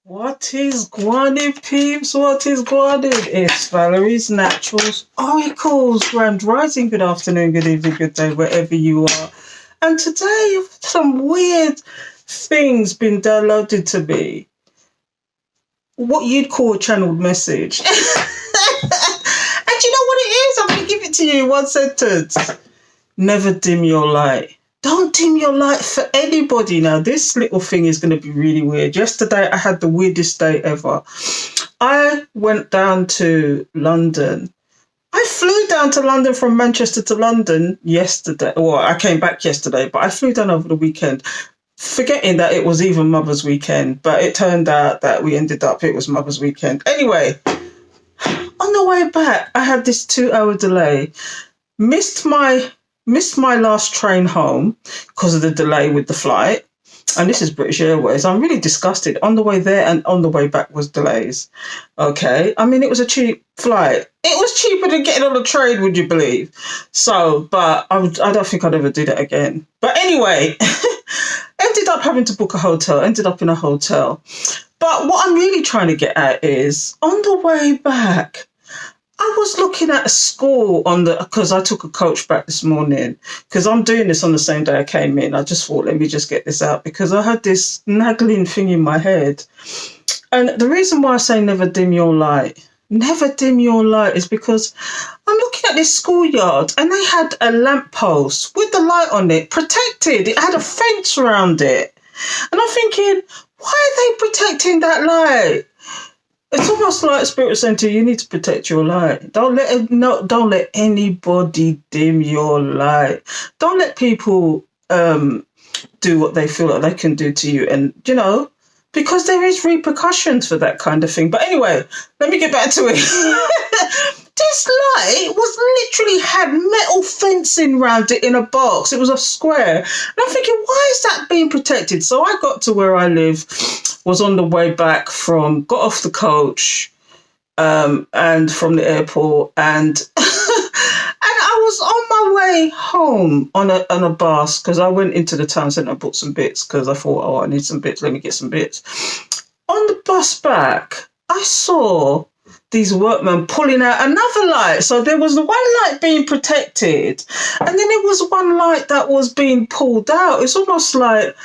What is guani, peeps? What is guani? It's Valerie's Naturals Oracles. Grand Rising, good afternoon, good evening, good day, wherever you are. And today, some weird things been downloaded to me. What you'd call a channeled message. And you know what it is? I'm going to give it to you in one sentence. Never dim your light. Don't dim your light for anybody. Now, this little thing is going to be really weird. Yesterday, I had the weirdest day ever. I went down to London. I flew down to London from Manchester to London yesterday. Well, I came back yesterday, but I flew down over the weekend, forgetting that it was even Mother's Weekend. But it turned out that it was Mother's Weekend. Anyway, on the way back, I had this 2-hour delay. Missed my last train home because of the delay with the flight. And this is British Airways. I'm really disgusted. On the way there and on the way back was delays. Okay. I mean, it was a cheap flight. It was cheaper than getting on a train, would you believe? So, but I don't think I'd ever do that again. But anyway, ended up having to book a hotel, ended up in a hotel. But what I'm really trying to get at is, on the way back, I was looking at a school because I took a coach back this morning, because I'm doing this on the same day I came in. I just thought, let me just get this out, because I had this nagging thing in my head. And the reason why I say never dim your light is because I'm looking at this schoolyard and they had a lamppost with the light on it, protected. It had a fence around it. And I'm thinking, why are they protecting that light? It's almost like Spirit saying to you, you need to protect your light. Don't let anybody dim your light. Don't let people do what they feel like they can do to you. And, because there is repercussions for that kind of thing. But anyway, let me get back to it. This light literally had metal fencing around it in a box. It was a square. And I'm thinking, why is that being protected? So I got to where I live, was on the way back got off the coach and from the airport, and I was on my way home on a bus, because I went into the town centre and bought some bits, because I thought, I need some bits, let me get some bits. On the bus back, I saw these workmen pulling out another light. So there was one light being protected, and then there was one light that was being pulled out. It's almost like,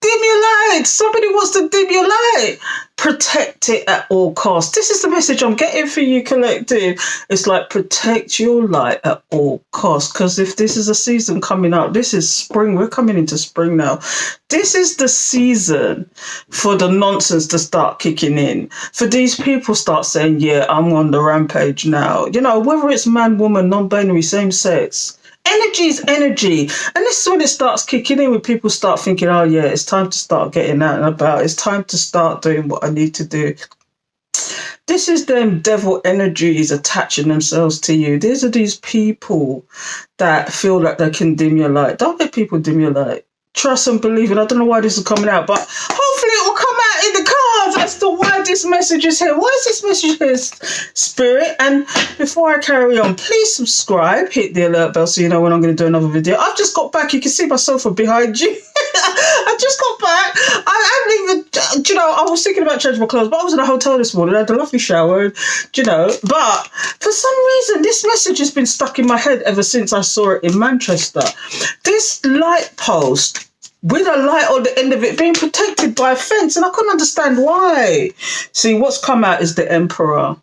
dim your light. Somebody wants to dim your light. Protect it at all costs. This is the message I'm getting for you, collective. It's like, protect your light at all costs. Because if this is a season coming up, this is spring. We're coming into spring now. This is the season for the nonsense to start kicking in. For these people start saying, yeah, I'm on the rampage now. Whether it's man, woman, non-binary, same sex. Energy is energy. And this is when it starts kicking in, when people start thinking, oh yeah, it's time to start getting out and about. It's time to start doing what I need to do. This is them devil energies attaching themselves to you. These are these people that feel like they can dim your light. Don't let people dim your light. Trust and believe it. I don't know why this is coming out, but hopefully it will come out in the cards as to why this message is here. Why is this message here, Spirit? And before I carry on, please subscribe, hit the alert bell so you know when I'm going to do another video. I've just got back. You can see my sofa behind you. I just got back. I haven't even, I was thinking about changing my clothes, but I was in a hotel this morning. I had a lovely shower, But for some reason, this message has been stuck in my head ever since I saw it in Manchester. This light post with a light on the end of it being protected by a fence, and I couldn't understand why. See, what's come out is the Emperor.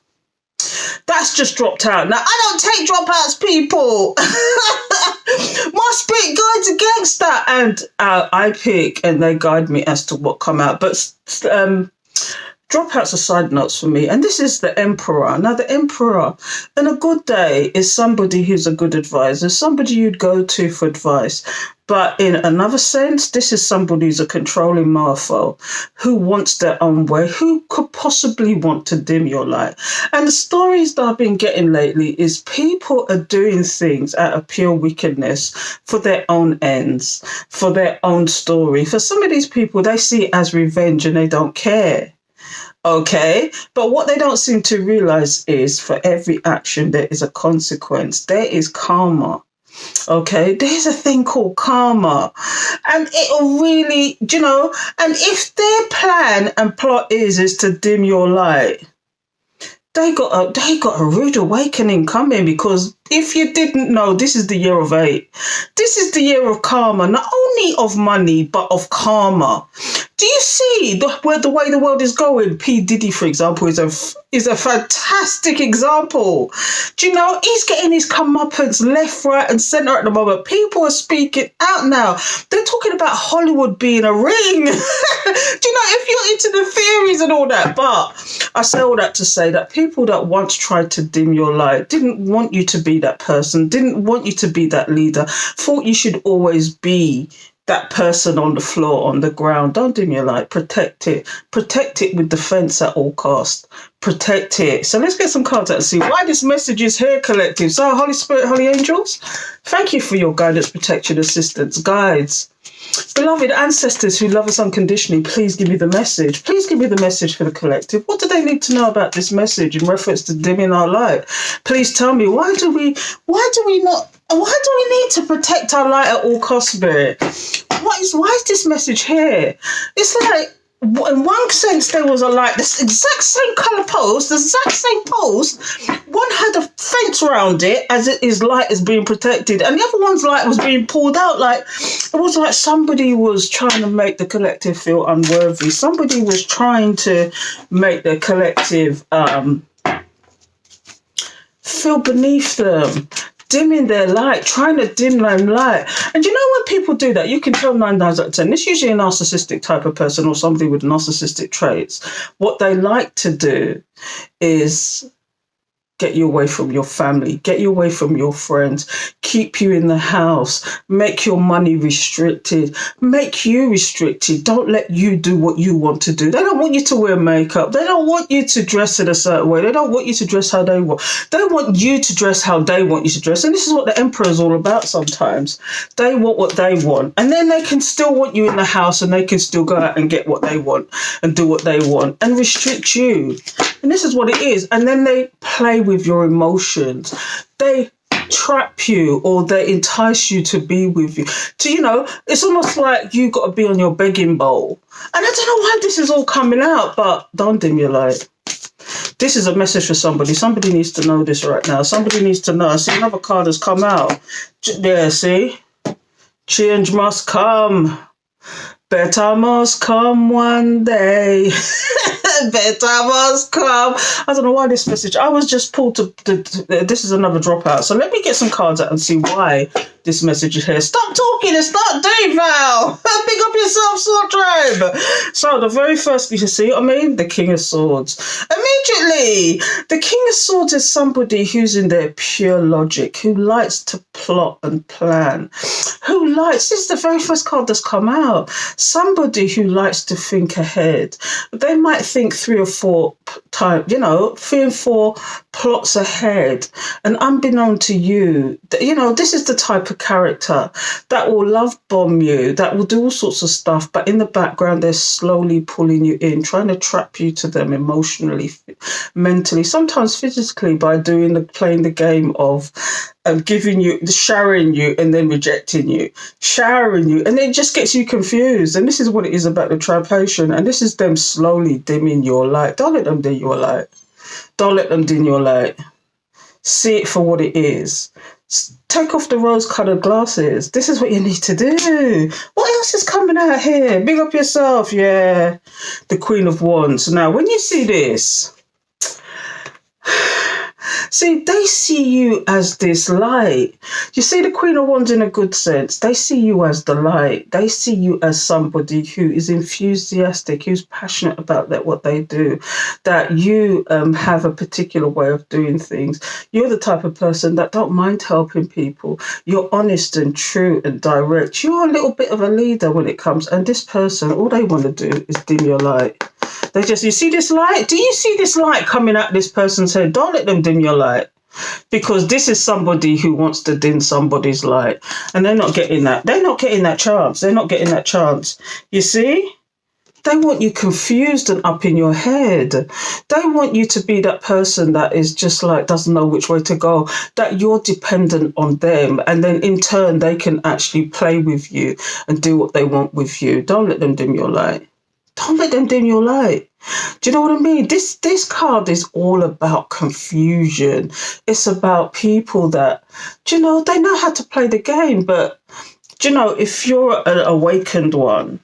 That's just dropped out. Now, I don't take dropouts, people. My spirit guides against that, and I pick and they guide me as to what come out. But dropouts are side notes for me. And this is the Emperor. Now, the Emperor, in a good day, is somebody who's a good advisor, somebody you'd go to for advice. But in another sense, this is somebody who's a controlling mofo, who wants their own way, who could possibly want to dim your light. And the stories that I've been getting lately is people are doing things out of pure wickedness for their own ends, for their own story. For some of these people, they see it as revenge and they don't care. Okay, but what they don't seem to realize is for every action, there is a consequence. There is karma. Okay, there's a thing called karma, and it'll really, and if their plan and plot is to dim your light, they got a rude awakening coming, because if you didn't know, this is the year of 8. This is the year of karma, not only of money, but of karma. Do you see the way the world is going? P. Diddy, for example, is a fantastic example. Do you know, he's getting his comeuppance left, right, and centre at the moment. People are speaking out now. They're talking about Hollywood being a ring. Do you know, if you're into the theories and all that? But I say all that to say that people that once tried to dim your light, didn't want you to be that person, didn't want you to be that leader, thought you should always be that person on the floor, on the ground. Don't dim your light. Protect it. Protect it with defense at all costs. Protect it. So let's get some cards out and see why this message is here, collective. So, Holy Spirit, Holy Angels, thank you for your guidance, protection, assistance, guides. Beloved ancestors who love us unconditionally, please give me the message. Please give me the message for the collective. What do they need to know about this message in reference to dimming our light? Please tell me, why do we need to protect our light at all costs, Spirit? Why is this message here? It's like, in one sense, there was a light, this exact same colour post, the exact same post. One had a fence around it as his light is being protected, and the other one's light was being pulled out. Like, it was like somebody was trying to make the collective feel unworthy. Somebody was trying to make the collective feel beneath them. Dimming their light, trying to dim their light. And you know, when people do that, you can tell 9 times out of 10, it's usually a narcissistic type of person or somebody with narcissistic traits. What they like to do is get you away from your family, get you away from your friends, keep you in the house, make your money restricted, make you restricted. Don't let you do what you want to do. They don't want you to wear makeup. They don't want you to dress in a certain way. They don't want you to dress how they want. They want you to dress how they want you to dress. And this is what the Emperor is all about sometimes. They want what they want. And then they can still want you in the house, and they can still go out and get what they want and do what they want and restrict you. And this is what it is. And then they play with your emotions. They trap you, or they entice you to be with you. It's almost like you got to be on your begging bowl. And I don't know why this is all coming out, but don't dim your light. This is a message for somebody. Somebody needs to know this right now. Somebody needs to know. I see another card has come out. There, see? Change must come. Better must come one day. Better must come. I don't know why this message. I was just pulled to this is another dropout. So let me get some cards out and see why this message is here. Stop talking and start doing, Val. Pick up yourself, Sword Tribe. So the very first, you see what I mean? The King of Swords. Immediately, the King of Swords is somebody who's in their pure logic, who likes to plot and plan, this is the very first card that's come out. Somebody who likes to think ahead. They might think 3 or 4 times, 3 and 4 plots ahead. And unbeknown to you, this is the type of character that will love bomb you, that will do all sorts of stuff, but in the background they're slowly pulling you in, trying to trap you to them emotionally, mentally, sometimes physically, by playing the game of giving you, showering you and then rejecting you, showering you, and it just gets you confused. And this is what it is about the trapation, and this is them slowly dimming your light. Don't let them dim your light. Don't let them dim your light. See it for what it is. Take off the rose-coloured glasses. This is what you need to do. What else is coming out here? Big up yourself, yeah. The Queen of Wands. Now, when you see this, see, they see you as this light. You see the Queen of Wands in a good sense. They see you as the light. They see you as somebody who is enthusiastic, who's passionate about what they do, that you have a particular way of doing things. You're the type of person that don't mind helping people. You're honest and true and direct. You're a little bit of a leader when it comes. And this person, all they want to do is dim your light. You see this light? Do you see this light coming at this person's head? Don't let them dim your light, because this is somebody who wants to dim somebody's light, and they're not getting that. They're not getting that chance. They're not getting that chance. You see? They want you confused and up in your head. They want you to be that person that is just like doesn't know which way to go, that you're dependent on them. And then in turn, they can actually play with you and do what they want with you. Don't let them dim your light. Don't let them dim your light. Do you know what I mean? This card is all about confusion. It's about people that, do you know, they know how to play the game, but do you know, if you're an awakened one,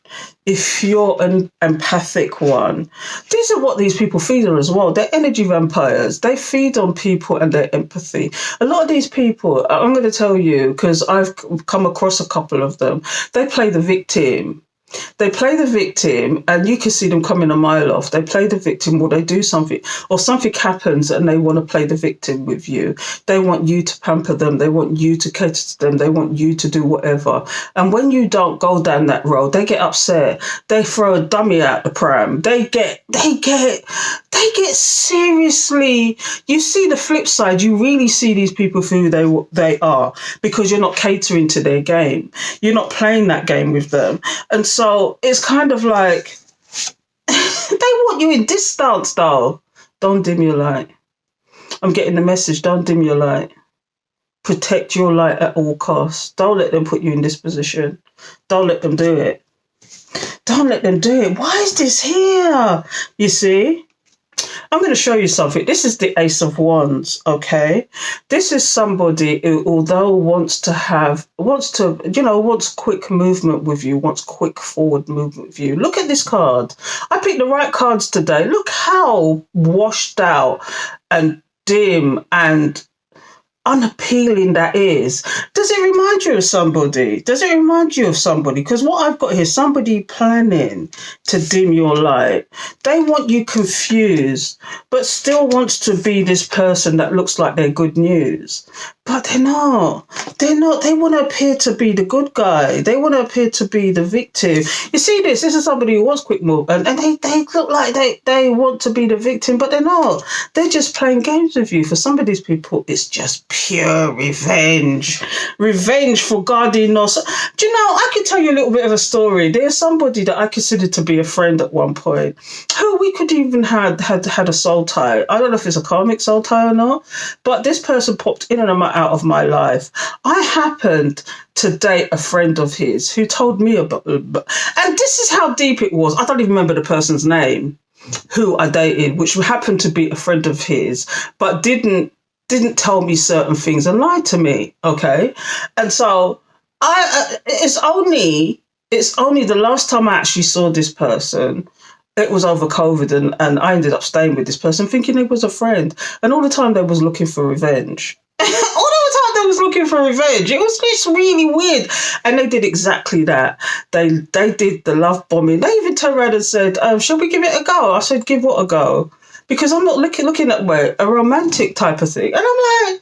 if you're an empathic one, these are what these people feed on as well. They're energy vampires. They feed on people and their empathy. A lot of these people, I'm going to tell you, because I've come across a couple of them, they play the victim. They play the victim and you can see them coming a mile off. They play the victim or they do something or something happens and they want to play the victim with you. They want you to pamper them. They want you to cater to them. They want you to do whatever. And when you don't go down that road, they get upset. They throw a dummy out the pram. They get seriously. You see the flip side. You really see these people for who they are because you're not catering to their game. You're not playing that game with them. And so it's kind of like they want you in this stance, though. Don't dim your light. I'm getting the message. Don't dim your light. Protect your light at all costs. Don't let them put you in this position. Don't let them do it. Don't let them do it. Why is this here? You see? I'm going to show you something. This is the Ace of Wands, okay? This is somebody who, although wants quick movement with you, wants quick forward movement with you. Look at this card. I picked the right cards today. Look how washed out and dim and unappealing that is. Does it remind you of somebody? Because what I've got here, somebody planning to dim your light. They want you confused, but still wants to be this person that looks like they're good news. But they're not. They want to appear to be the good guy. They want to appear to be the victim. You see this? This is somebody who wants quick movement, and they look like they want to be the victim, but they're not. They're just playing games with you. For some of these people, it's just pure revenge. Revenge for guarding us. Do you know, I could tell you a little bit of a story. There's somebody that I considered to be a friend at one point, who we could even had a soul tie. I don't know if it's a karmic soul tie or not, but this person popped in and out of my life. I happened to date a friend of his who told me about, and this is how deep it was. I don't even remember the person's name who I dated, which happened to be a friend of his, but didn't tell me certain things and lied to me. Okay, and so it's only the last time I actually saw this person. It was over COVID, and I ended up staying with this person thinking it was a friend, and all the time they was looking for revenge. It was just really weird. And they did exactly that. They did the love bombing. They even turned around and said, shall we give it a go? I said, give what a go? Because I'm not looking at a romantic type of thing. And I'm like,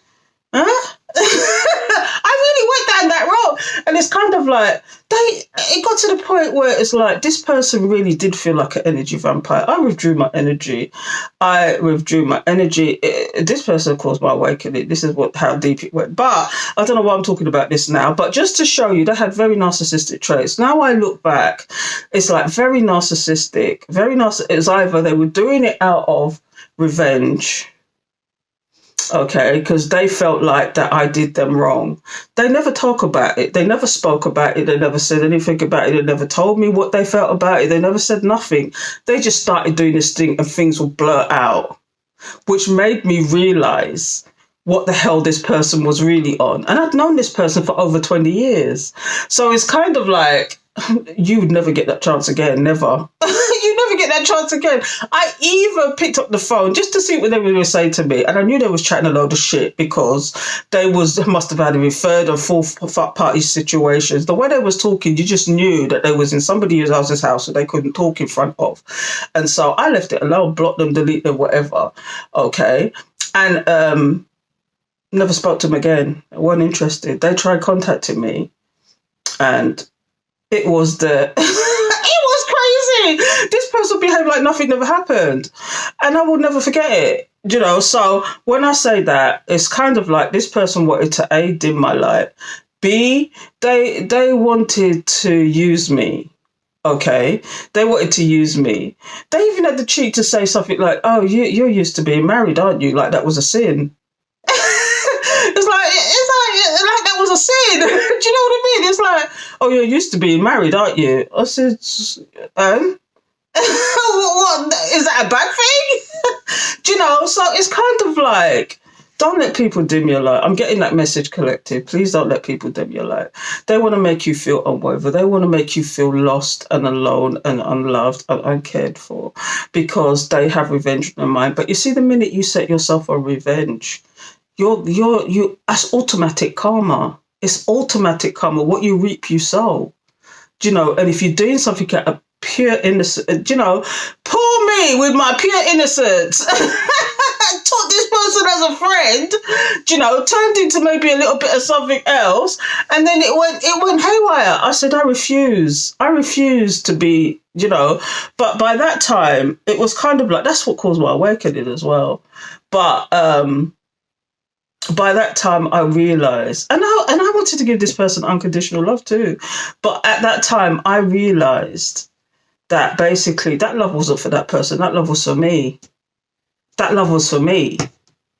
huh? I really went down that road. And it's kind of like, it got to the point where it's like, this person really did feel like an energy vampire. I withdrew my energy. This person caused my awakening. This is how deep it went. But I don't know why I'm talking about this now. But just to show you, they had very narcissistic traits. Now I look back, it's like very narcissistic. It's either they were doing it out of revenge, okay, because they felt like that I did them wrong. They never talk about it. They never spoke about it. They never said anything about it. They never told me what they felt about it. They never said nothing. They just started doing this thing and things will blur out, which made me realize what the hell this person was really on. And I'd known this person for over 20 years. So it's kind of like, you would never get that chance again, never. You never get that chance again. I even picked up the phone just to see what they were going to say to me, and I knew they was chatting a load of shit because they must have had a third or fourth party situations. The way they was talking, you just knew that they was in somebody else's house that they couldn't talk in front of. And so I left it alone, blocked them, delete them, whatever. Okay. And never spoke to them again. They weren't interested. They tried contacting me, and it was it was crazy. This person behaved like nothing never happened. And I will never forget it. You know, so when I say that, it's kind of like this person wanted to A, dim my light. B, they wanted to use me. Okay, they wanted to use me. They even had the cheek to say something like, "Oh, you're used to being married, aren't you? Like that was a sin." It's like that was a sin. Do you know what I mean? It's like, "Oh, you're used to being married, aren't you?" I said, "Um, what is that a bad thing?" Do you know? So it's kind of like, don't let people dim your light. I'm getting that message, collective. Please don't let people dim your light. They want to make you feel unworthy. They want to make you feel lost and alone and unloved and uncared for because they have revenge in their mind. But you see, the minute you set yourself on revenge, that's automatic karma. It's automatic karma. What you reap, you sow. Do you know? And if you're doing something out of pure innocence, do you know, poor me with my pure innocence. Took this person as a friend, do you know, turned into maybe a little bit of something else, and then it went haywire. I said, I refuse to be, you know. But by that time, it was kind of like, that's what caused my awakening as well. But by that time I realized, and I wanted to give this person unconditional love too, but at that time I realized that basically that love wasn't for that person. That love was for me. That love was for me.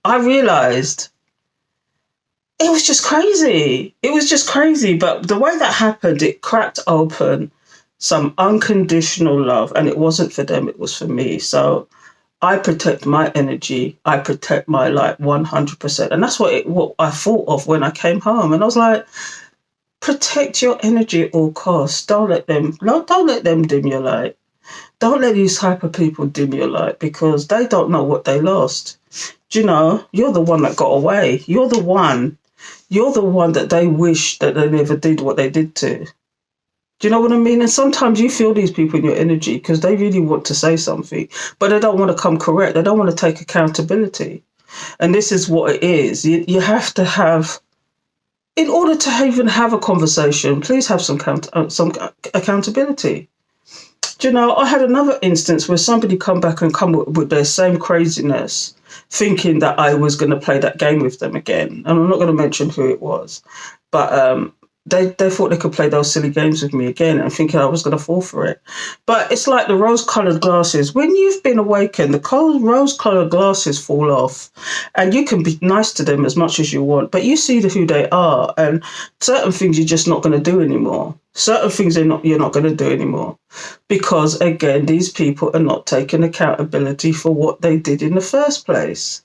I realized it was just crazy. It was just crazy. But the way that happened, it cracked open some unconditional love, and it wasn't for them, it was for me. So I protect my energy. I protect my light 100%. And that's what I thought of when I came home. And I was like, protect your energy at all costs. Don't let them dim your light. Don't let these type of people dim your light because they don't know what they lost. Do you know, you're the one that got away. You're the one that they wish that they never did what they did to. Do you know what I mean? And sometimes you feel these people in your energy because they really want to say something, but they don't want to come correct. They don't want to take accountability. And this is what it is. You have to have, in order to even have a conversation, please have some accountability. Do you know, I had another instance where somebody come back and come with their same craziness, thinking that I was going to play that game with them again. And I'm not going to mention who it was, but they thought they could play those silly games with me again and thinking I was going to fall for it. But it's like the rose-coloured glasses. When you've been awakened, the cold rose-coloured glasses fall off and you can be nice to them as much as you want, but you see who they are, and certain things you're just not going to do anymore. Certain things you're not going to do anymore because, again, these people are not taking accountability for what they did in the first place.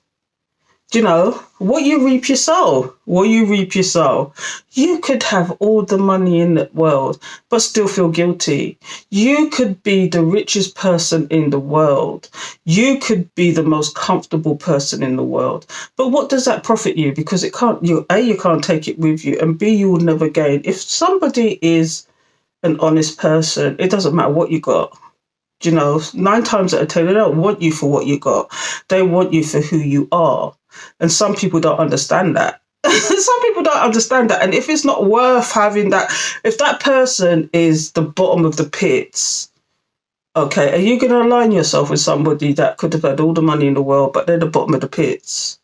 Do you know, what you reap, you sow. What you reap, you sow. You could have all the money in the world, but still feel guilty. You could be the richest person in the world. You could be the most comfortable person in the world. But what does that profit you? Because it can't, you can't take it with you, and B, you will never gain. If somebody is an honest person, it doesn't matter what you got. You know, 9 times out of 10, they don't want you for what you got. They want you for who you are. And some people don't understand that. Some people don't understand that. And if it's not worth having that, if that person is the bottom of the pits, okay, are you going to align yourself with somebody that could have had all the money in the world, but they're the bottom of the pits?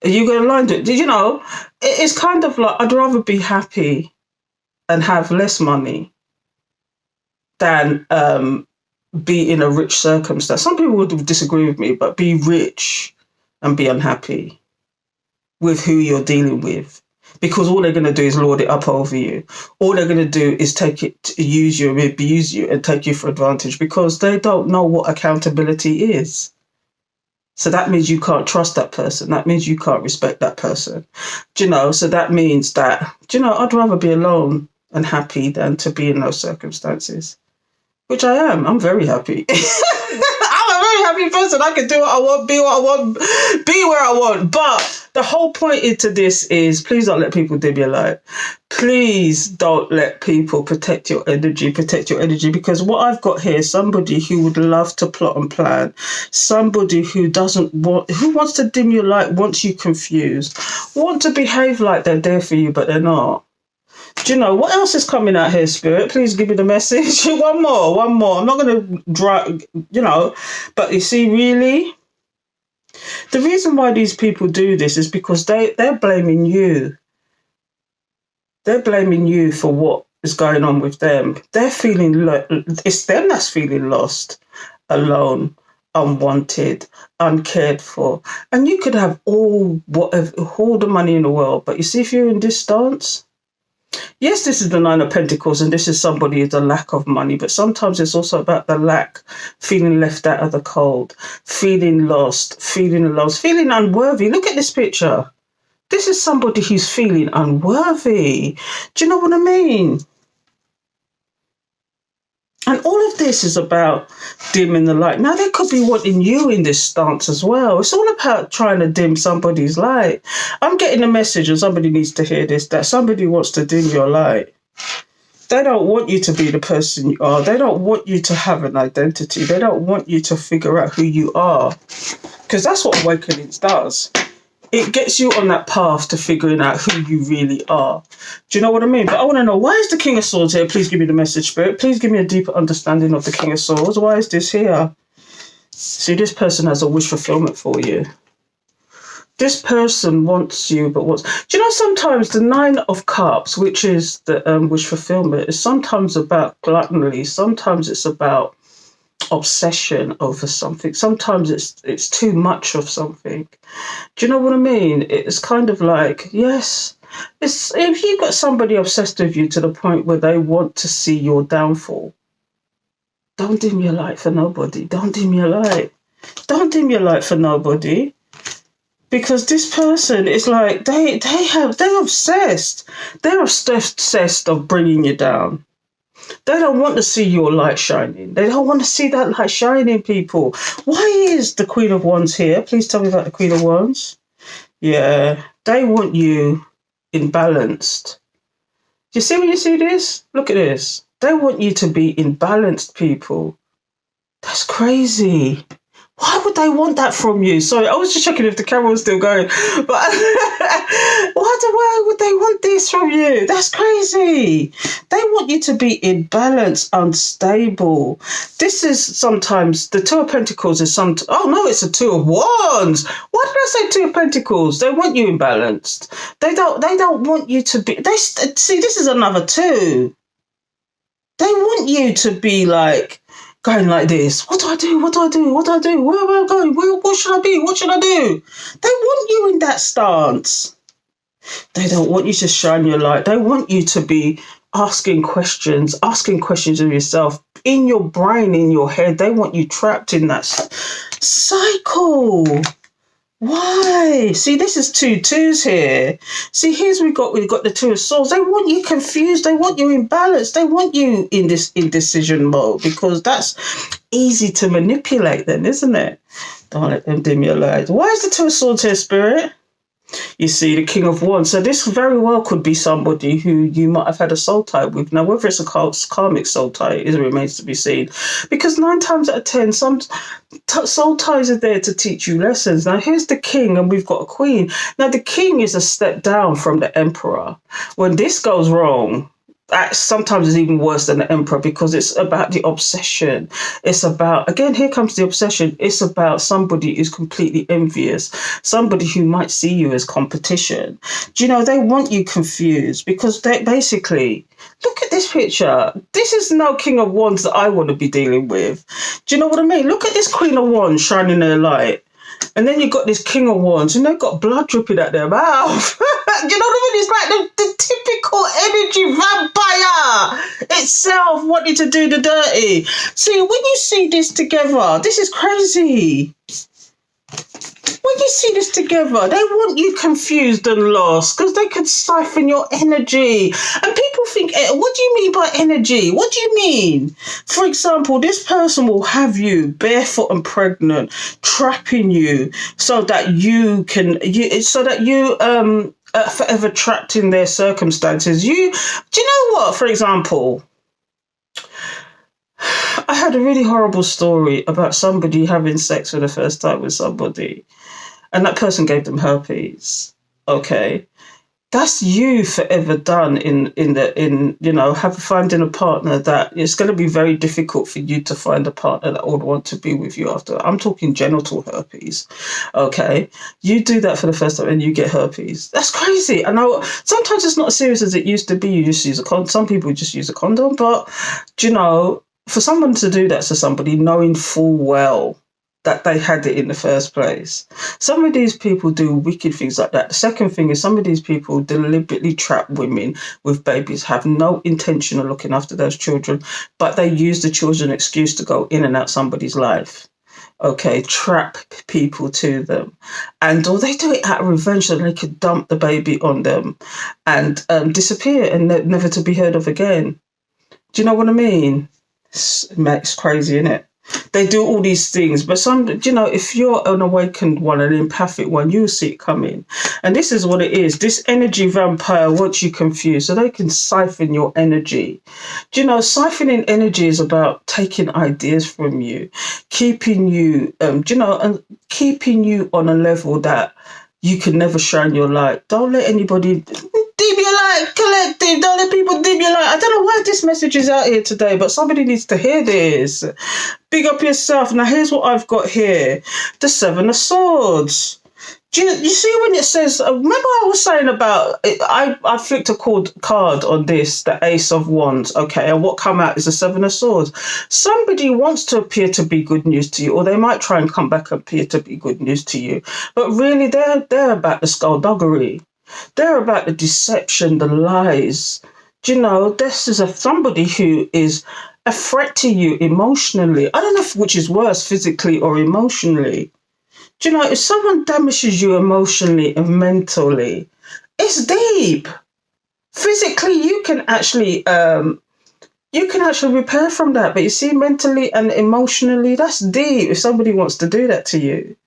Are you going to align to it? You know, it's kind of like, I'd rather be happy and have less money than be in a rich circumstance. Some people would disagree with me, but be rich and be unhappy with who you're dealing with, because all they're going to do is lord it up over you. All they're going to do is use you, abuse you, and take you for advantage because they don't know what accountability is. So that means you can't trust that person. That means you can't respect that person. Do you know? So that means that, do you know, I'd rather be alone and happy than to be in those circumstances, which I am. I'm very happy. I'm a very happy person. I can do what I want, be what I want, be where I want. But the whole point into this is, please don't let people dim your light. Please don't let people protect your energy, because what I've got here is somebody who would love to plot and plan, somebody who wants to dim your light, wants you confused, want to behave like they're there for you, but they're not. Do you know what else is coming out here, Spirit? Please give me the message. One more. I'm not going to drag, but you see, really, the reason why these people do this is because they're blaming you. They're blaming you for what is going on with them. They're feeling, it's them that's feeling lost, alone, unwanted, uncared for. And you could have all the money in the world, but you see, if you're in this stance, yes, this is the Nine of Pentacles, and this is somebody with a lack of money, but sometimes it's also about the lack, feeling left out of the cold, feeling lost, feeling unworthy. Look at this picture. This is somebody who's feeling unworthy. Do you know what I mean? And all of this is about dimming the light. Now, they could be wanting you in this stance as well. It's all about trying to dim somebody's light. I'm getting a message, and somebody needs to hear this, that somebody wants to dim your light. They don't want you to be the person you are. They don't want you to have an identity. They don't want you to figure out who you are. Because that's what Awakenings does. It gets you on that path to figuring out who you really are. Do you know what I mean? But I want to know, why is the King of Swords here? Please give me the message, Spirit. Please give me a deeper understanding of the King of Swords. Why is this here? See, this person has a wish fulfillment for you. This person wants you, but wants... Do you know, sometimes the Nine of Cups, which is the wish fulfillment, is sometimes about gluttony. Sometimes it's about obsession over something. Sometimes it's too much of something. Do you know what I mean? It's kind of like, yes, it's if you got somebody obsessed with you to the point where they want to see your downfall, don't dim your light for nobody. Don't dim your light. Don't dim your light for nobody. Because this person is like, they're obsessed. They're obsessed of bringing you down. They don't want to see your light shining. They don't want to see that light shining, people. Why is the Queen of Wands here? Please tell me about the Queen of Wands. Yeah, they want you imbalanced. You see when you see this? Look at this. They want you to be imbalanced, people. That's crazy. Why would they want that from you? Sorry, I was just checking if the camera was still going. But why would they want this from you? That's crazy. They want you to be imbalanced, unstable. This is sometimes, the Two of Pentacles is oh no, it's a Two of Wands. Why did I say Two of Pentacles? They want you imbalanced. They don't want you to be, see, this is another two. They want you to be like, going like this. What do I do? What do I do? What do I do? Where am I going? What should I be? What should I do? They want you in that stance. They don't want you to shine your light. They want you to be asking questions of yourself in your brain, in your head. They want you trapped in that cycle. Why? See, this is two twos here. See, we've got the Two of Swords. They want you confused. They want you imbalanced. They want you in this indecision mode, because that's easy to manipulate then, isn't it? Don't let them dim your light. Why is the Two of Swords here, Spirit? You see, the King of Wands. So this very well could be somebody who you might have had a soul tie with. Now, whether it's a karmic soul tie, it remains to be seen. Because 9 times out of 10, some soul ties are there to teach you lessons. Now, here's the King, and we've got a Queen. Now, the King is a step down from the Emperor. When this goes wrong, that sometimes is even worse than the Emperor, because it's about the obsession. It's about, again, here comes the obsession. It's about somebody who's completely envious, somebody who might see you as competition. Do you know, they want you confused, because they basically, look at this picture. This is no King of Wands that I want to be dealing with. Do you know what I mean? Look at this Queen of Wands shining their light. And then you've got this King of Wands, and they've got blood dripping out their mouth. You know what I mean? It's like the typical energy vampire itself wanting to do the dirty. See, when you see this together, this is crazy. When you see this together, they want you confused and lost, because they could siphon your energy. And people think, what do you mean by energy? What do you mean? For example, this person will have you barefoot and pregnant, trapping you so that you forever trapped in their circumstances. Do you know what? For example, I had a really horrible story about somebody having sex for the first time with somebody, and that person gave them herpes. Okay. that's you forever done finding a partner that it's going to be very difficult for you to find a partner that would want to be with you after. I'm talking genital herpes. Okay. You do that for the first time and you get herpes. That's crazy. I know sometimes it's not as serious as it used to be. You just use a condom. Some people just use a condom, but for someone to do that to somebody knowing full well that they had it in the first place. Some of these people do wicked things like that. The second thing is some of these people deliberately trap women with babies, have no intention of looking after those children, but they use the children excuse to go in and out somebody's life. Okay, trap people to them. Or they do it out of revenge so they could dump the baby on them and disappear and never to be heard of again. Do you know what I mean? It's crazy, isn't it? They do all these things, but if you're an awakened one, an empathic one, you'll see it coming. And this is what it is. This energy vampire wants you confused so they can siphon your energy. Siphoning energy is about taking ideas from you, keeping you, and keeping you on a level that you can never shine your light. Don't let anybody dim your light, collective. Don't let people dim your light. I don't know why this message is out here today, but somebody needs to hear this. Big up yourself. Now, here's what I've got here. The Seven of Swords. You see when it says, remember I was saying about, I flicked a card on this, the Ace of Wands, okay, and what come out is the Seven of Swords. Somebody wants to appear to be good news to you, or they might try and come back and appear to be good news to you, but really they're about the skullduggery. They're about the deception, the lies. This is somebody who is a threat to you emotionally. I don't know which is worse, physically or emotionally. If someone damages you emotionally and mentally, it's deep. Physically, you can actually repair from that. But you see, mentally and emotionally, that's deep. If somebody wants to do that to you,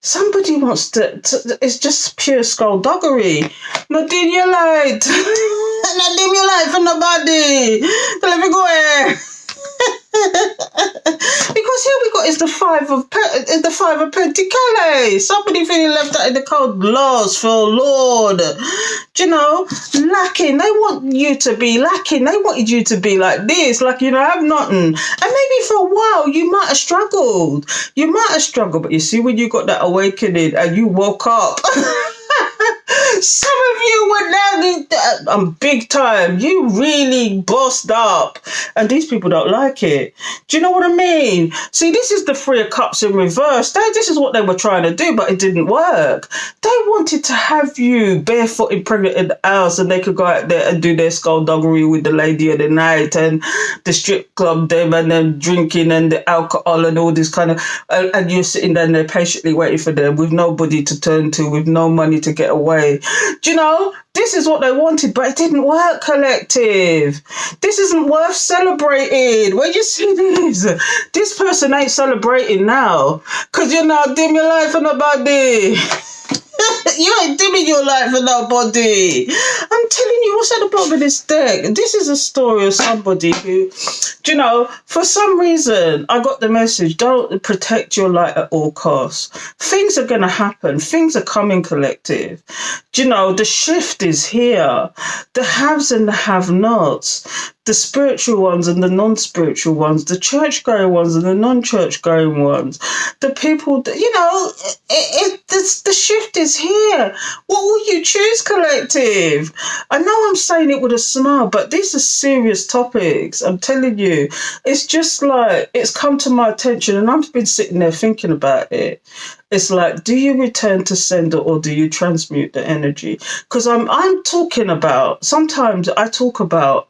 somebody wants to it's just pure skullduggery. Not dim your light. Not dim your light for nobody. Don't let me go here. Because here we got is the five of Pentacles. Somebody feeling left out in the cold, lost for Lord. Lacking. They want you to be lacking. They wanted you to be like this, like have nothing. And maybe for a while you might have struggled. But you see when you got that awakening and you woke up. Some of you were now big time. You really bossed up. And these people don't like it. Do you know what I mean? See, this is the Three of Cups in reverse. This is what they were trying to do, but it didn't work. They wanted to have you barefoot and pregnant in the house and they could go out there and do their skullduggery with the lady of the night and the strip club them and them drinking and the alcohol and all this kind of... and you're sitting down there patiently waiting for them with nobody to turn to, with no money to get away. This is what they wanted, but it didn't work, collective. This isn't worth celebrating. When you see this person ain't celebrating now because you're not dim your light for nobody. You ain't dimming your light for nobody. I'm telling you, what's at the bottom of this deck? This is a story of somebody who, for some reason, I got the message, don't protect your light at all costs. Things are going to happen. Things are coming, collective. The shift is here. The haves and the have-nots. The spiritual ones and the non-spiritual ones, the church-going ones and the non-church-going ones, the people, the shift is here. What will you choose, collective? I know I'm saying it with a smile, but these are serious topics. I'm telling you, it's just like, it's come to my attention and I've been sitting there thinking about it. It's like, do you return to sender or do you transmute the energy? Because I'm talking about, sometimes I talk about,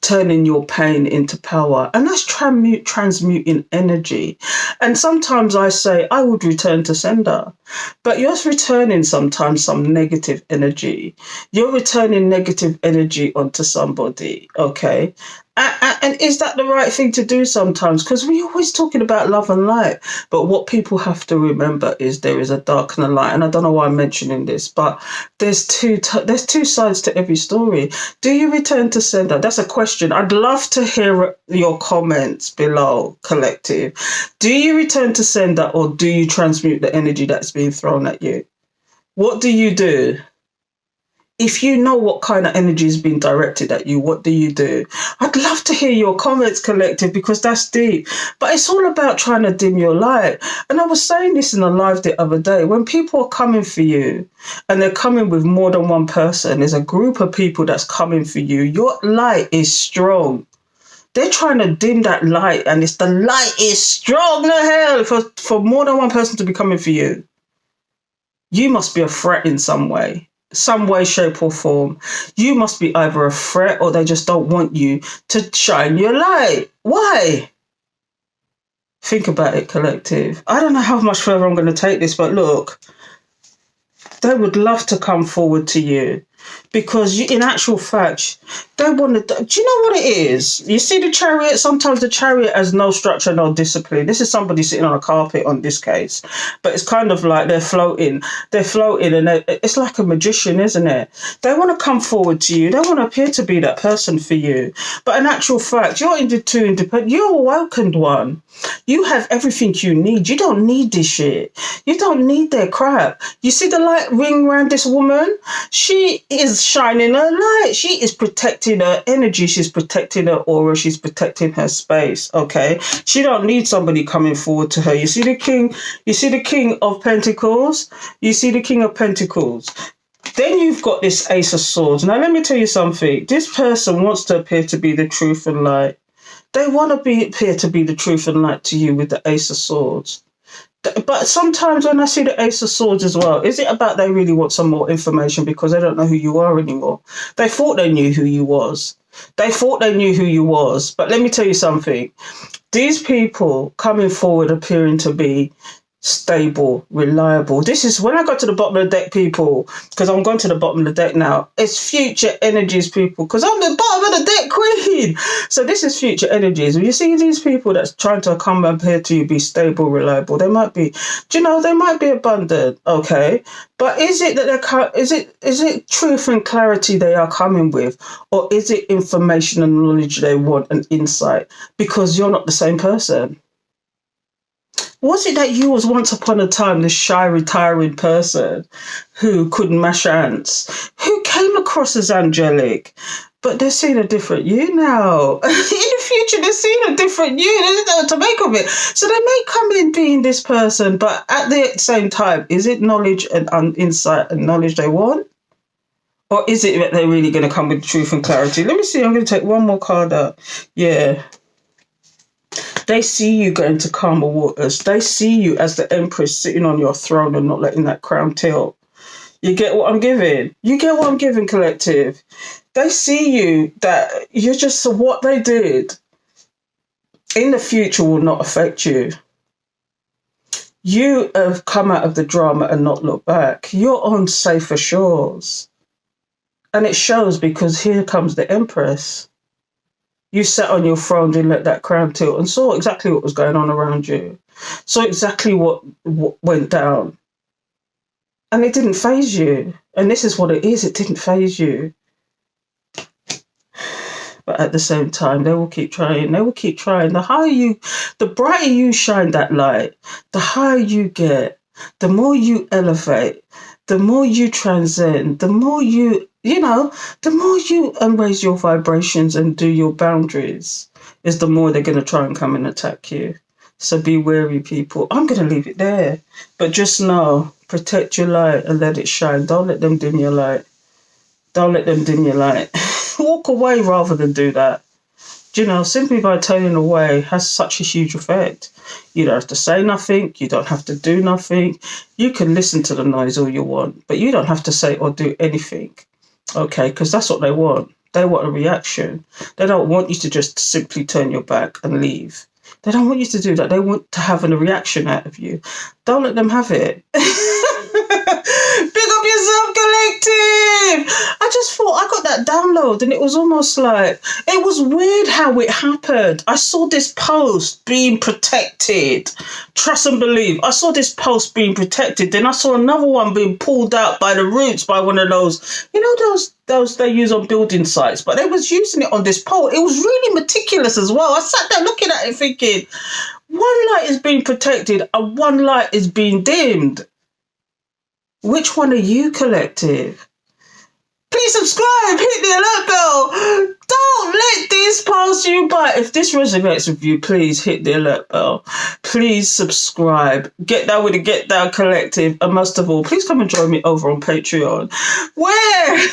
turning your pain into power, and that's transmuting energy. And sometimes I say I would return to sender, but you're returning sometimes some negative energy. You're returning negative energy onto somebody, okay? And is that the right thing to do sometimes? Because we're always talking about love and light. But what people have to remember is there is a dark and a light. And I don't know why I'm mentioning this, but there's two sides to every story. Do you return to sender? That's a question. I'd love to hear your comments below, collective. Do you return to sender or do you transmute the energy that's being thrown at you? What do you do? If you know what kind of energy is being directed at you, what do you do? I'd love to hear your comments, collective, because that's deep. But it's all about trying to dim your light. And I was saying this in a live the other day. When people are coming for you and they're coming with more than one person, there's a group of people that's coming for you. Your light is strong. They're trying to dim that light, and it's the light is strong. The hell, for more than one person to be coming for you, you must be a threat in some way, shape, or form. You must be either a threat or they just don't want you to shine your light. Why? Think about it, collective. I don't know how much further I'm going to take this, but look, they would love to come forward to you because in actual fact, they want to. Do you know what it is? You see the chariot? Sometimes the chariot has no structure, no discipline. This is somebody sitting on a carpet on this case, but it's kind of like they're floating. They're floating, and it's like a magician, isn't it? They want to come forward to you. They want to appear to be that person for you. But in actual fact, you're independent. You're a welcomed one. You have everything you need. You don't need this shit. You don't need their crap. You see the light ring around this woman? She is shining her light. She is protecting her energy. She's protecting her aura. She's protecting her space. Okay. She don't need somebody coming forward to her. You see the king? You see the king of pentacles? You see the king of pentacles? Then you've got this ace of swords. Now let me tell you something. This person wants to appear to be the truth and light. They want to appear to be the truth and light to you with the ace of swords. But sometimes when I see the ace of swords as well, is it about they really want some more information because they don't know who you are anymore? They thought they knew who you was. They thought they knew who you was. But let me tell you something. These people coming forward appearing to be stable, reliable. This is when I got to the bottom of the deck, people, because I'm going to the bottom of the deck now. It's future energies, people, because I'm the bottom of the deck queen. So this is future energies. When you see these people that's trying to come up here to you, be stable, reliable, they might be, they might be abundant, okay? But is it that is it truth and clarity they are coming with, or is it information and knowledge they want and insight? Because you're not the same person. Was it that you was once upon a time this shy, retiring person who couldn't mash ants, who came across as angelic, but they're seeing a different you now? In the future, they're seeing a different you. They don't know what to make of it. So they may come in being this person, but at the same time, is it knowledge and insight and knowledge they want? Or is it that they're really going to come with truth and clarity? Let me see. I'm going to take one more card out. Yeah. They see you going to calmer waters. They see you as the Empress sitting on your throne and not letting that crown tilt. You get what I'm giving? You get what I'm giving, collective? They see you that you're just what they did in the future will not affect you. You have come out of the drama and not looked back. You're on safer shores. And it shows because here comes the Empress. You sat on your throne, didn't let that crown tilt, and saw exactly what was going on around you. Saw exactly what went down. And it didn't faze you. And this is what it is. It didn't faze you. But at the same time, they will keep trying. They will keep trying. The brighter you shine that light, the higher you get, the more you elevate, the more you transcend, the more the more you raise your vibrations and do your boundaries, is the more they're going to try and come and attack you. So be wary, people. I'm going to leave it there. But just know, protect your light and let it shine. Don't let them dim your light. Don't let them dim your light. Walk away rather than do that. Simply by turning away has such a huge effect. You don't have to say nothing. You don't have to do nothing. You can listen to the noise all you want, but you don't have to say or do anything. Okay, because that's what they want. They want a reaction. They don't want you to just simply turn your back and leave. They don't want you to do that. They want to have a reaction out of you. Don't let them have it. Big up yourself, collective. I just thought I got that download and it was almost like, it was weird how it happened. I saw this post being protected. Trust and believe. I saw this post being protected. Then I saw another one being pulled out by the roots by one of those, those they use on building sites, but they was using it on this pole. It was really meticulous as well. I sat there looking at it thinking, one light is being protected and one light is being dimmed. Which one are you, collective? Please subscribe, hit the alert bell. Don't let this pass you by. If this resonates with you, please hit the alert bell. Please subscribe. Get down with the Get Down Collective. And most of all, please come and join me over on Patreon, where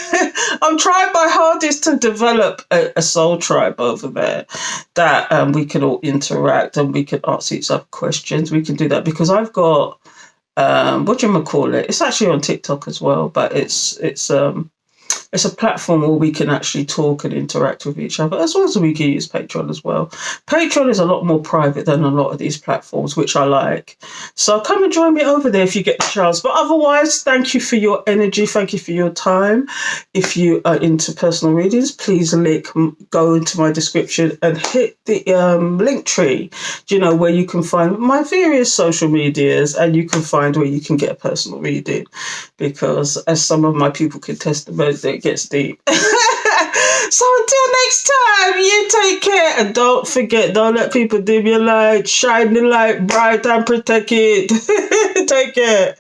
I'm trying my hardest to develop a soul tribe over there that we can all interact and we can ask each other questions. We can do that because I've got what do you call it? It's actually on TikTok as well, but it's a platform where we can actually talk and interact with each other, as well as we can use Patreon as well. Patreon is a lot more private than a lot of these platforms, which I like. So come and join me over there if you get the chance. But otherwise, thank you for your energy. Thank you for your time. If you are into personal readings, please go into my description and hit the link tree, where you can find my various social medias and you can find where you can get a personal reading. Because as some of my people can testify, it gets deep. So until next time, you take care. And don't forget, don't let people dim your light. Shine the light bright and protect it. Take care.